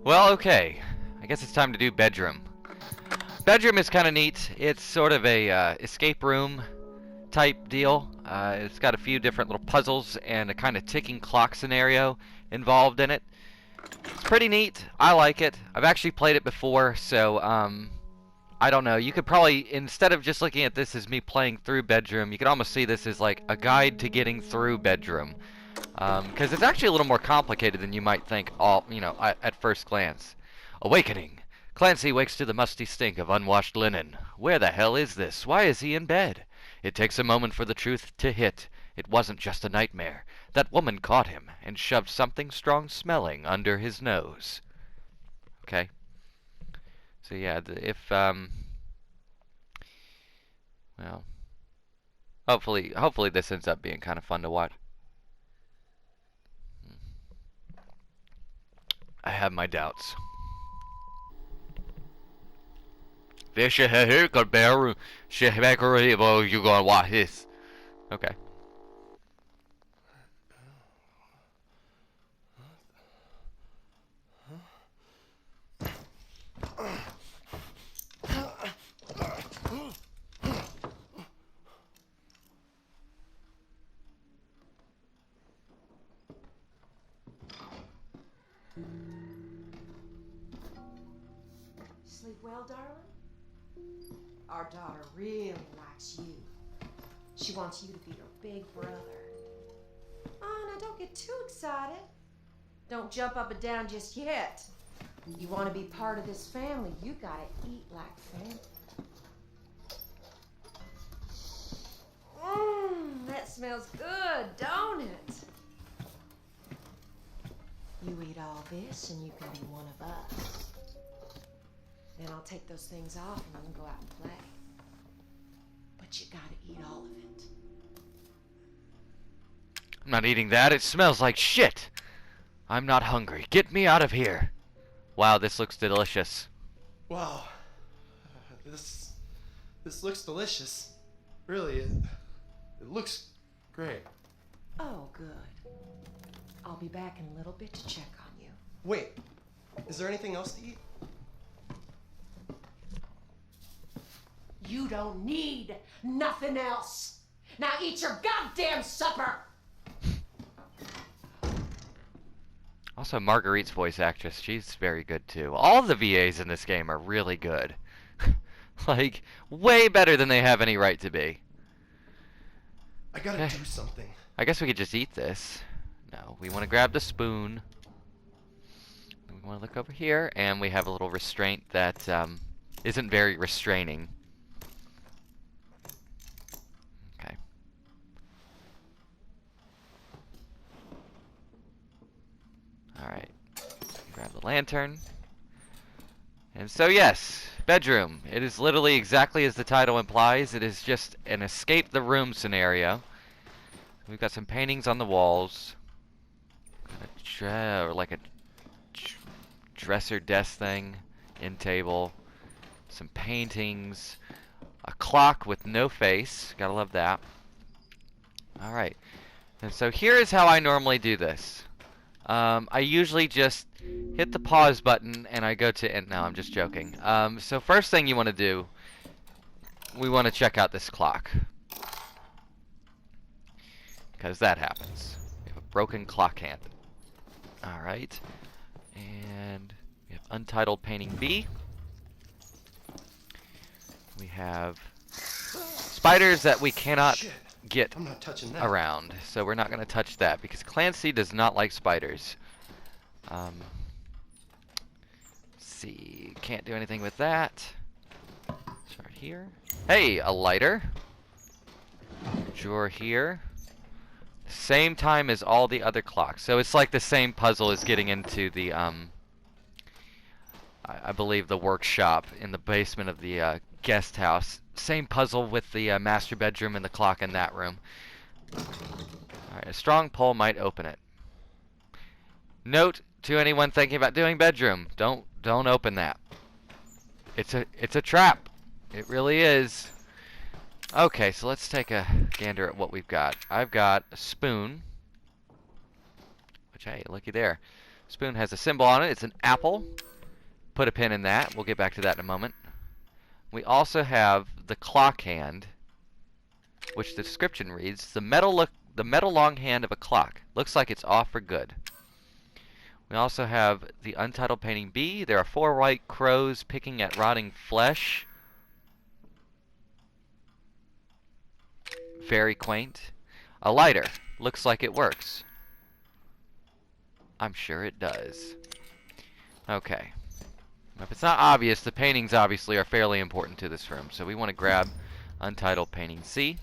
Well, okay. I guess it's time to do bedroom. Bedroom is kind of neat. It's sort of a escape room type deal. It's got a few different little puzzles and a kind of ticking clock scenario involved in it. It's pretty neat. I like it. I've actually played it before, so I don't know. You could probably, instead of just looking at this as me playing through bedroom, you could almost see this as like a guide to getting through bedroom. Because it's actually a little more complicated than you might think, at first glance. Awakening. Clancy wakes to the musty stink of unwashed linen. Where the hell is this? Why is he in bed? It takes a moment for the truth to hit. It wasn't just a nightmare. That woman caught him and shoved something strong-smelling under his nose. Okay. So yeah, well, hopefully this ends up being kind of fun to watch. I have my doubts. You're gonna watch this. Okay. Sleep well, darling? Our daughter really likes you. She wants you to be her big brother. Oh, now don't get too excited. Don't jump up and down just yet. You want to be part of this family, you gotta eat like family. That smells good, don't it? You eat all this and you can be one of us. Then I'll take those things off and you can go out and play. But you gotta eat all of it. I'm not eating that. It smells like shit. I'm not hungry. Get me out of here. Wow, this looks delicious. Wow. This looks delicious. Really, it looks great. Oh, good. I'll be back in a little bit to check on you. Wait, is there anything else to eat? You don't need nothing else. Now eat your goddamn supper. Also, Marguerite's voice actress, she's very good too. All the VAs in this game are really good. Like, way better than they have any right to be. I gotta do something. I guess we could just eat this. No, we want to grab the spoon. We want to look over here, and we have a little restraint that isn't very restraining. Okay. Alright. Grab the lantern. And so yes, bedroom. It is literally exactly as the title implies. It is just an escape the room scenario. We've got some paintings on the walls. Or like a dresser desk thing. End table. Some paintings. A clock with no face. Gotta love that. Alright. And so here is how I normally do this. I usually just hit the pause button and I go to end. No, I'm just joking. So first thing you want to do, we want to check out this clock. Because that happens. We have a broken clock hand. Alright. And we have Untitled Painting B. We have spiders that we cannot get I'm not touching that. around. So we're not going to touch that because Clancy does not like spiders. Let's see. Can't do anything with that. Start here. Hey, a lighter. Drawer here. Same time as all the other clocks. So it's like the same puzzle as getting into the, I believe the workshop in the basement of the guest house. Same puzzle with the master bedroom and the clock in that room. Alright, a strong pull might open it. Note to anyone thinking about doing bedroom, don't open that. It's a trap. It really is. Okay, so let's take a gander at what we've got. I've got a spoon. Which, hey, looky there. Spoon has a symbol on it. It's an apple. Put a pin in that. We'll get back to that in a moment. We also have the clock hand, which the description reads, the metal long hand of a clock. Looks like it's off for good. We also have the untitled painting B. There are 4 white crows picking at rotting flesh. Very quaint. A lighter. Looks like it works. I'm sure it does. Okay. If it's not obvious, the paintings obviously are fairly important to this room. So we want to grab untitled painting C.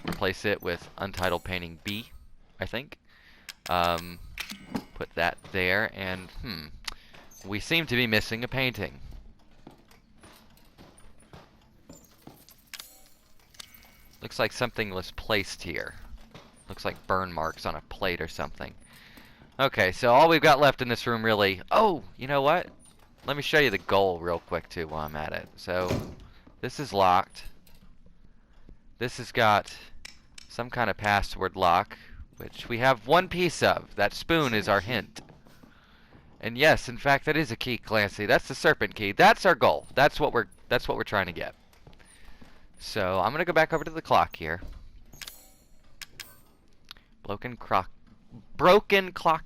Replace it with untitled painting B, I think. Put that there, and we seem to be missing a painting. Looks like something was placed here. Looks like burn marks on a plate or something. Okay, so all we've got left in this room really... Oh, you know what? Let me show you the goal real quick too while I'm at it. So, this is locked. This has got some kind of password lock, which we have 1 piece of. That spoon is our hint. And yes, in fact, that is a key, Clancy. That's the serpent key. That's our goal. That's what we're trying to get. So I'm gonna go back over to the clock here. Broken clock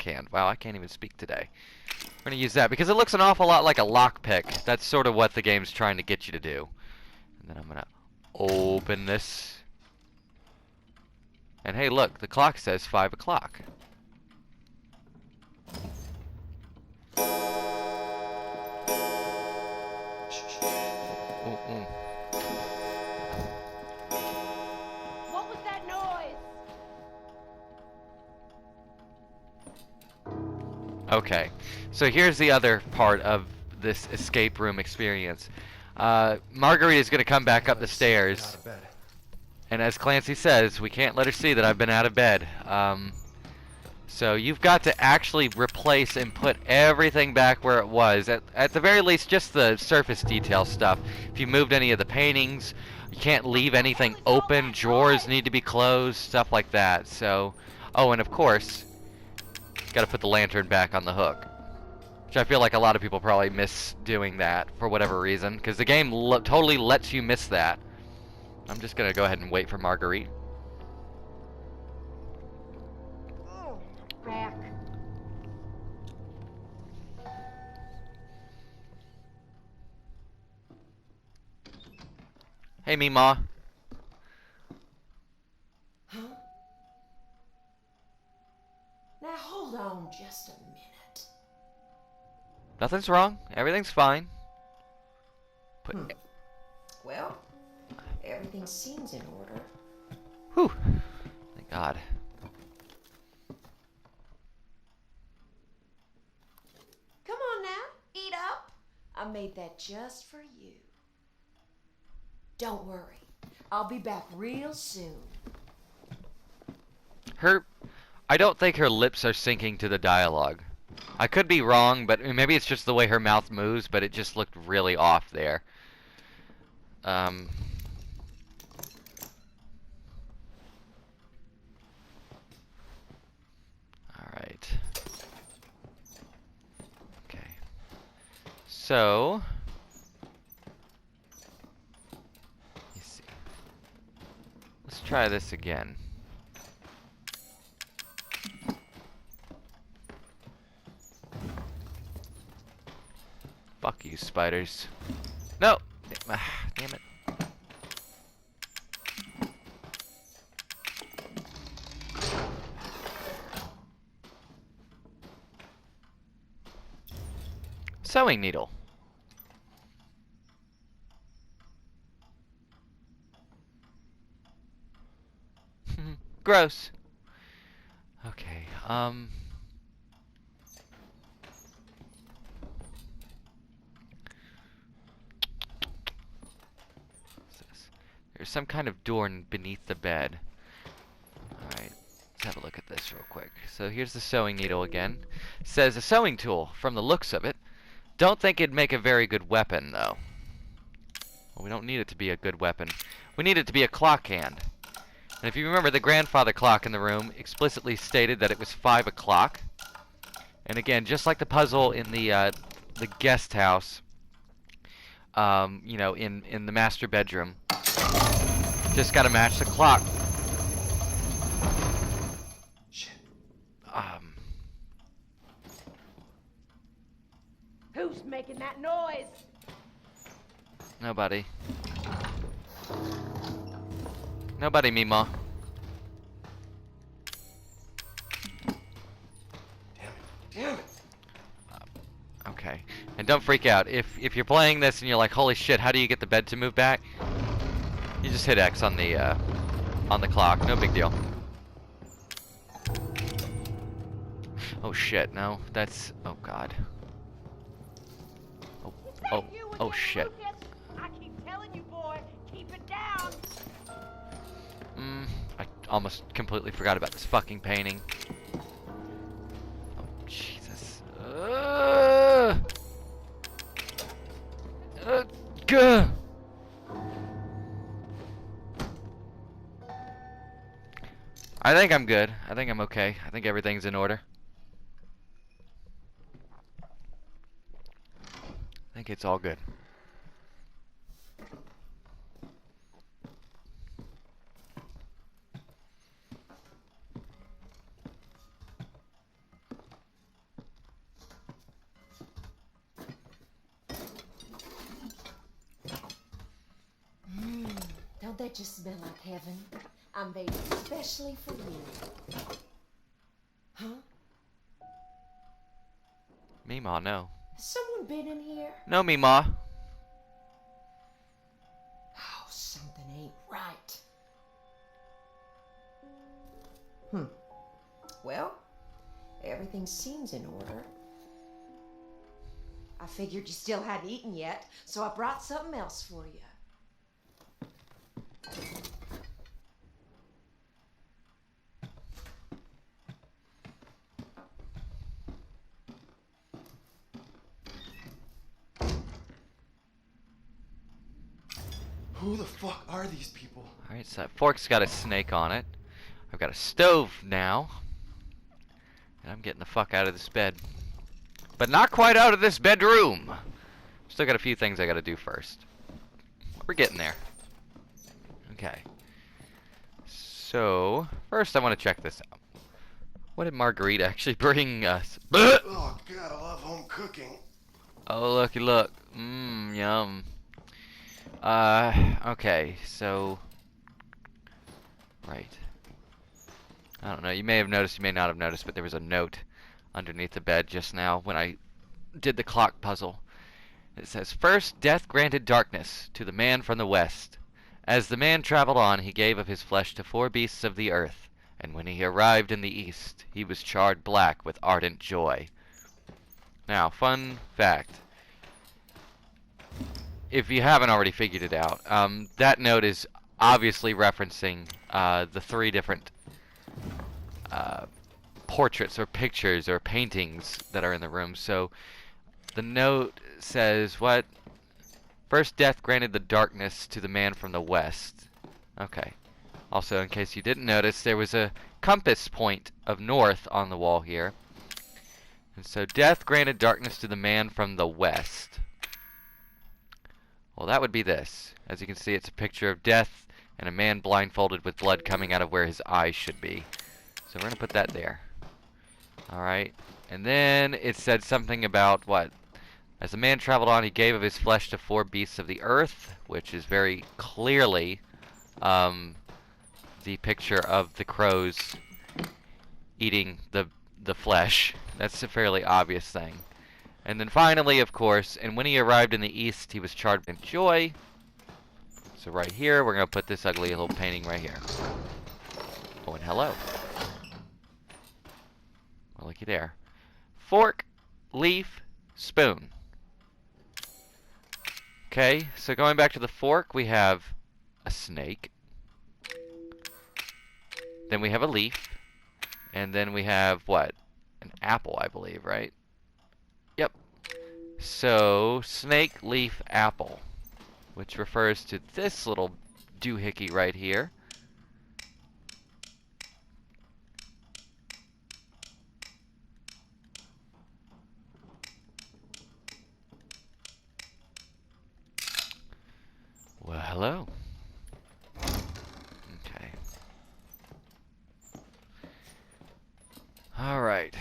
hand. Wow, I can't even speak today. We're gonna use that because it looks an awful lot like a lockpick. That's sort of what the game's trying to get you to do. And then I'm gonna open this. And hey, look, the clock says 5 o'clock. What was that noise? Okay, so here's the other part of this escape room experience. Marguerite is going to come back up the stairs. Out of bed. And as Clancy says, we can't let her see that I've been out of bed. So you've got to actually replace and put everything back where it was. At the very least, just the surface detail stuff. If you moved any of the paintings, you can't leave anything open. Drawers need to be closed, stuff like that. So, oh, and of course, got to put the lantern back on the hook. Which I feel like a lot of people probably miss doing that for whatever reason. Because the game totally lets you miss that. I'm just going to go ahead and wait for Marguerite. Oh, back. Hey, Meemaw. Huh? Now hold on just a minute. Nothing's wrong. Everything's fine. Well, everything seems in order. Whew. Thank God. Come on now, eat up. I made that just for you. Don't worry, I'll be back real soon. I don't think her lips are syncing to the dialogue. I could be wrong, but maybe it's just the way her mouth moves, but it just looked really off there. Alright. Okay. So, let's see. Let's try this again. Fuck you, spiders. No! Damn it. Sewing needle. Gross. Okay, there's some kind of door beneath the bed. Alright, let's have a look at this real quick. So here's the sewing needle again. It says a sewing tool, from the looks of it. Don't think it'd make a very good weapon, though. Well, we don't need it to be a good weapon. We need it to be a clock hand. And if you remember, the grandfather clock in the room explicitly stated that it was 5 o'clock. And again, just like the puzzle in the guest house, you know, in the master bedroom, just gotta match the clock. Shit. Who's making that noise? Nobody. Nobody, Mima. Damn it. Okay. And don't freak out. If you're playing this and you're like, holy shit, how do you get the bed to move back? You just hit X on the clock. No big deal. Oh shit, no. That's... Oh god. Oh shit. I keep telling you, boy, keep it down. I almost completely forgot about this fucking painting. Oh, Jesus. Gah. I think I'm good. I think I'm okay. I think everything's in order. I think it's all good. Don't that just smell like heaven? I made it especially for you. Huh? Meemaw, no. Has someone been in here? No, Meemaw. Oh, something ain't right. Well, everything seems in order. I figured you still hadn't eaten yet, so I brought something else for you. Who the fuck are these people? Alright, so that fork's got a snake on it. I've got a stove now. And I'm getting the fuck out of this bed. But not quite out of this bedroom! Still got a few things I gotta do first. We're getting there. Okay. So, first I want to check this out. What did Marguerite actually bring us? Oh god, I love home cooking. Oh, looky look. Mmm, yum. Okay, so... Right. I don't know, you may have noticed, you may not have noticed, but there was a note underneath the bed just now when I did the clock puzzle. It says, "First death granted darkness to the man from the west. As the man traveled on, he gave of his flesh to 4 beasts of the earth, and when he arrived in the east, he was charred black with ardent joy." Now, fun fact. If you haven't already figured it out, that note is obviously referencing the 3 different portraits or pictures or paintings that are in the room. So the note says, what? First death granted the darkness to the man from the west. Okay. Also, in case you didn't notice, there was a compass point of north on the wall here. And so death granted darkness to the man from the west. Well, that would be this. As you can see, it's a picture of death and a man blindfolded with blood coming out of where his eyes should be. So we're going to put that there. Alright. And then it said something about what? As the man traveled on, he gave of his flesh to 4 beasts of the earth, which is very clearly the picture of the crows eating the flesh. That's a fairly obvious thing. And then finally, of course, and when he arrived in the east, he was charred with joy. So right here, we're going to put this ugly little painting right here. Oh, and hello. Well, looky there. Fork, leaf, spoon. Okay, so going back to the fork, we have a snake. Then we have a leaf. And then we have, what? An apple, I believe, right? Yep. So, snake, leaf, apple. Which refers to this little doohickey right here. Hello. Okay. Alright.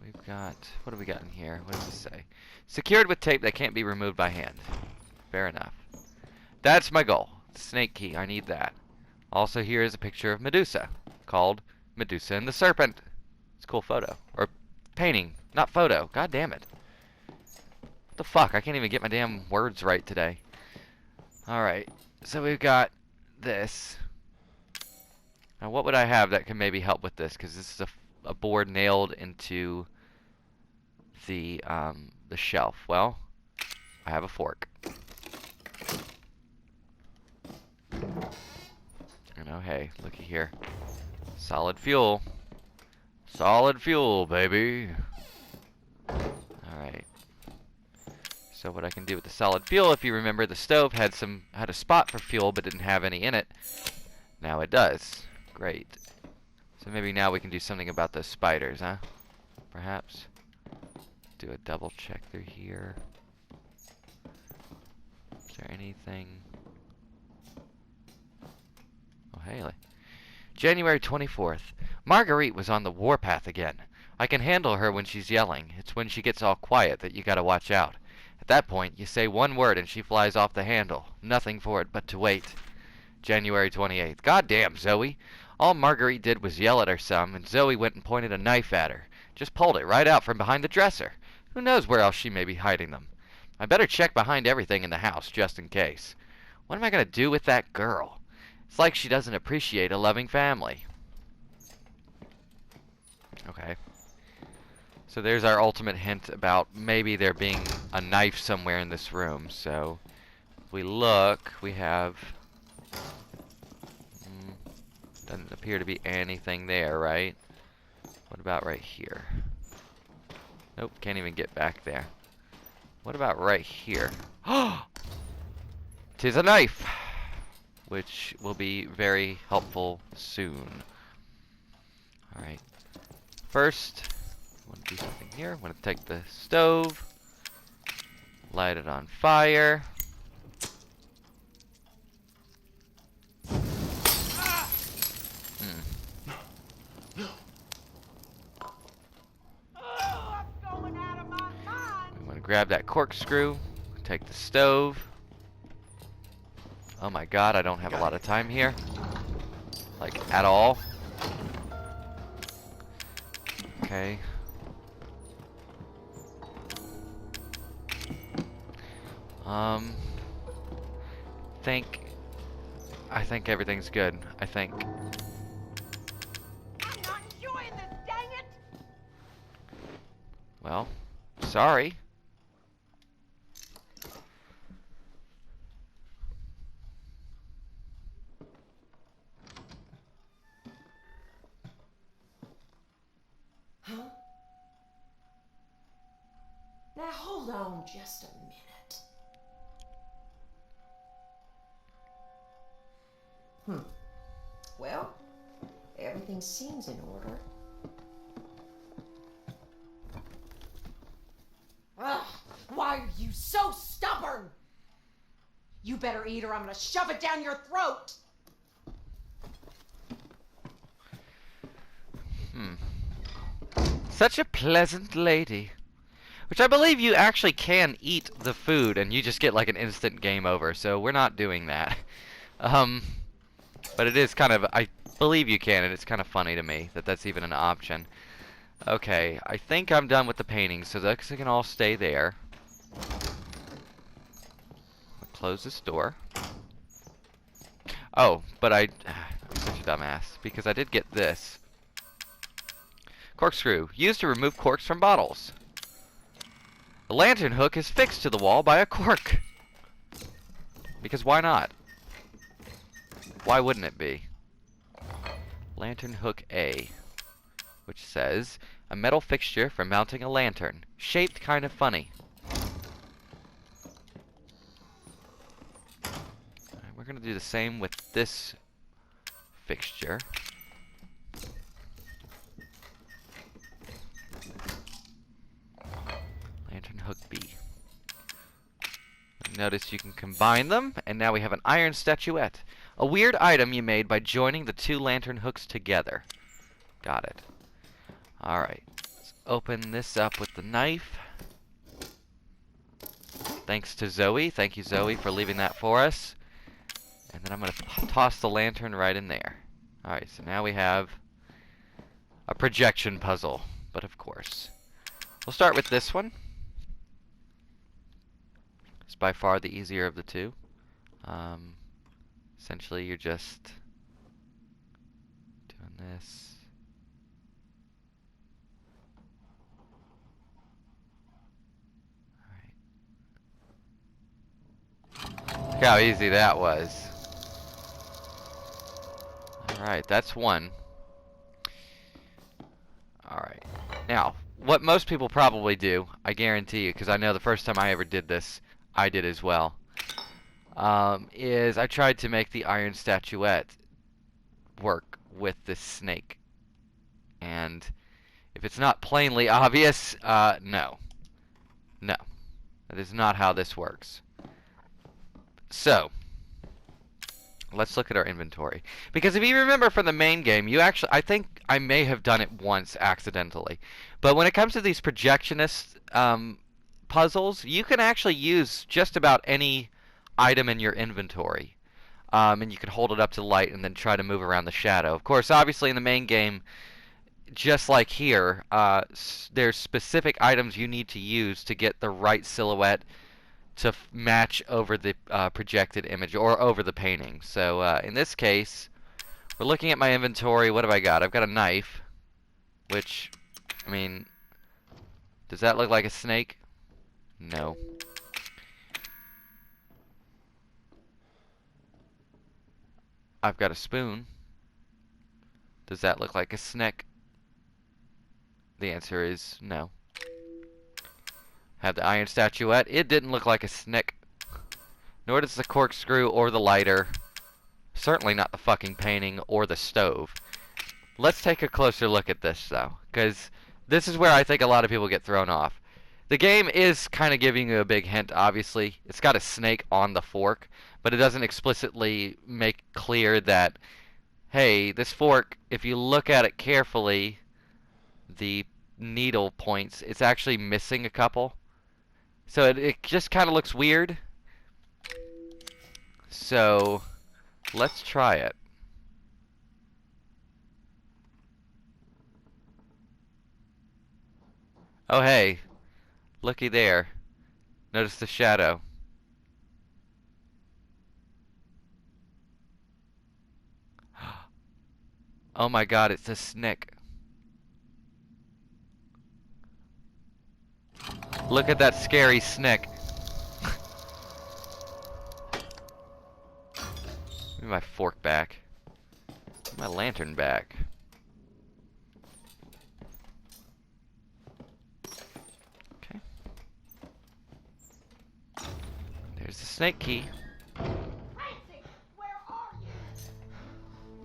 We've got... What do we got in here? What does this say? Secured with tape that can't be removed by hand. Fair enough. That's my goal. Snake key. I need that. Also, here is a picture of Medusa. Called Medusa and the Serpent. It's a cool photo. Or painting. Not photo. God damn it. What the fuck? I can't even get my damn words right today. Alright. So we've got this. Now what would I have that can maybe help with this? Because this is a board nailed into the shelf. Well, I have a fork. You know, hey, looky here. Solid fuel. Solid fuel, baby. Alright. So what I can do with the solid fuel, if you remember, the stove had a spot for fuel but didn't have any in it. Now it does. Great. So maybe now we can do something about those spiders, huh? Perhaps. Do a double check through here. Is there anything? Oh, hey. January 24th. Marguerite was on the warpath again. I can handle her when she's yelling. It's when she gets all quiet that you gotta watch out. At that point, you say one word and she flies off the handle. Nothing for it but to wait. January 28th. Goddamn, Zoe. All Marguerite did was yell at her some, and Zoe went and pointed a knife at her. Just pulled it right out from behind the dresser. Who knows where else she may be hiding them? I better check behind everything in the house, just in case. What am I gonna do with that girl? It's like she doesn't appreciate a loving family. Okay. So there's our ultimate hint about maybe there being a knife somewhere in this room. So if we look, we have... doesn't appear to be anything there, right? What about right here? Nope, can't even get back there. What about right here? Oh! 'Tis a knife! Which will be very helpful soon. Alright. First, I want to do something here. I want to take the stove, light it on fire. Grab that corkscrew, take the stove. Oh my god, I don't have a lot of time here. Like, at all. Okay. I think everything's good. I think. I'm not enjoying this, dang it! Well, sorry. Huh? Now hold on just a minute. Well, everything seems in order. Ugh, why are you so stubborn? You better eat or I'm gonna shove it down your throat. Such a pleasant lady. Which I believe you actually can eat the food and you just get like an instant game over, so we're not doing that. But it is kind of, I believe you can, and it's kind of funny to me that that's even an option. Okay, I think I'm done with the painting, so those can all stay there. I'll close this door. Oh, but I'm such a dumbass, because I did get this. Corkscrew, used to remove corks from bottles. The lantern hook is fixed to the wall by a cork. Because why not? Why wouldn't it be? Lantern hook A, which says, a metal fixture for mounting a lantern, shaped kind of funny. Alright, we're going to do the same with this fixture. Lantern hook B. Notice you can combine them, and now we have an iron statuette. A weird item you made by joining the 2 lantern hooks together. Got it. Alright. Let's open this up with the knife. Thanks to Zoe. Thank you, Zoe, for leaving that for us. And then I'm going to toss the lantern right in there. Alright, so now we have a projection puzzle. But of course. We'll start with this one. It's by far the easier of the 2. Essentially, you're just doing this. Alright. Look how easy that was. Alright, that's one. Alright. Now, what most people probably do, I guarantee you, because I know the first time I ever did this, I did as well, is I tried to make the iron statuette work with this snake. And if it's not plainly obvious, no. No. That is not how this works. So, let's look at our inventory. Because if you remember from the main game, you actually, I think I may have done it once accidentally. But when it comes to these projectionist puzzles, you can actually use just about any item in your inventory. And you can hold it up to the light and then try to move around the shadow. Of course, obviously in the main game, just like here, there's specific items you need to use to get the right silhouette to match over the projected image or over the painting. So in this case, we're looking at my inventory. What have I got? I've got a knife, which, I mean, does that look like a snake? No. I've got a spoon. Does that look like a snake? The answer is no. Have the iron statuette. It didn't look like a snake. Nor does the corkscrew or the lighter. Certainly not the fucking painting or the stove. Let's take a closer look at this, though, because this is where I think a lot of people get thrown off. The game is kind of giving you a big hint, obviously. It's got a snake on the fork, but it doesn't explicitly make clear that, hey, this fork, if you look at it carefully, the needle points, it's actually missing a couple. So it just kind of looks weird. So let's try it. Oh hey, looky there. Notice the shadow. Oh my god, it's a snake. Look at that scary snake. Give me my fork back. Give my lantern back. Okay. There's the snake key. Francie, where are you?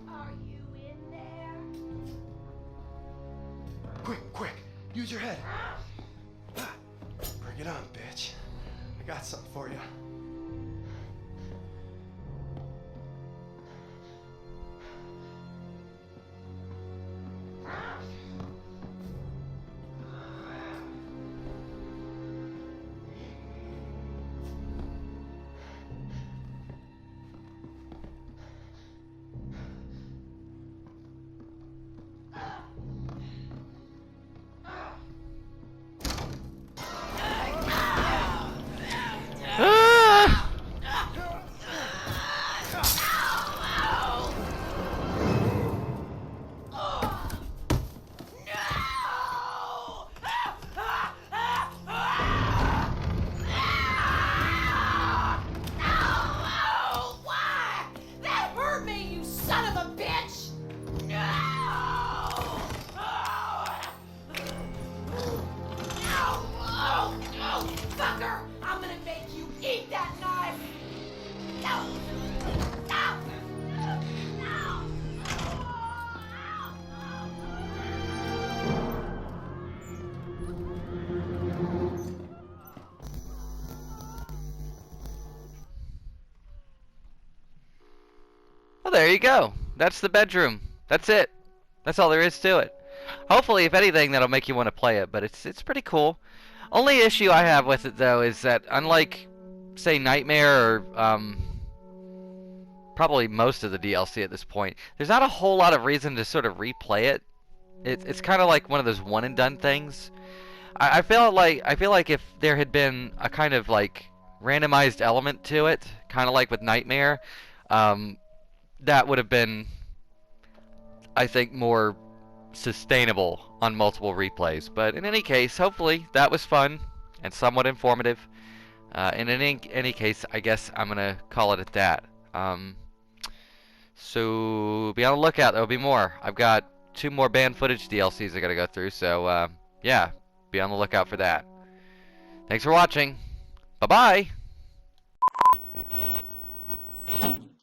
Are you in there? Quick, quick! Use your head! Bring it on, bitch. I got something for you. Well, there you go. That's the bedroom. That's it. That's all there is to it. Hopefully, if anything, that'll make you want to play it, but it's pretty cool. Only issue I have with it, though, is that unlike, say, Nightmare or probably most of the DLC at this point, there's not a whole lot of reason to sort of replay it. It's kind of like one of those one and done things. I feel like if there had been a kind of like randomized element to it, kind of like with Nightmare, that would have been, I think, more sustainable on multiple replays. But in any case, hopefully that was fun and somewhat informative. And in any case, I guess I'm gonna call it at that. So be on the lookout. There'll be more. I've got 2 more band footage DLCs I gotta go through. So yeah, be on the lookout for that. Thanks for watching. Bye bye.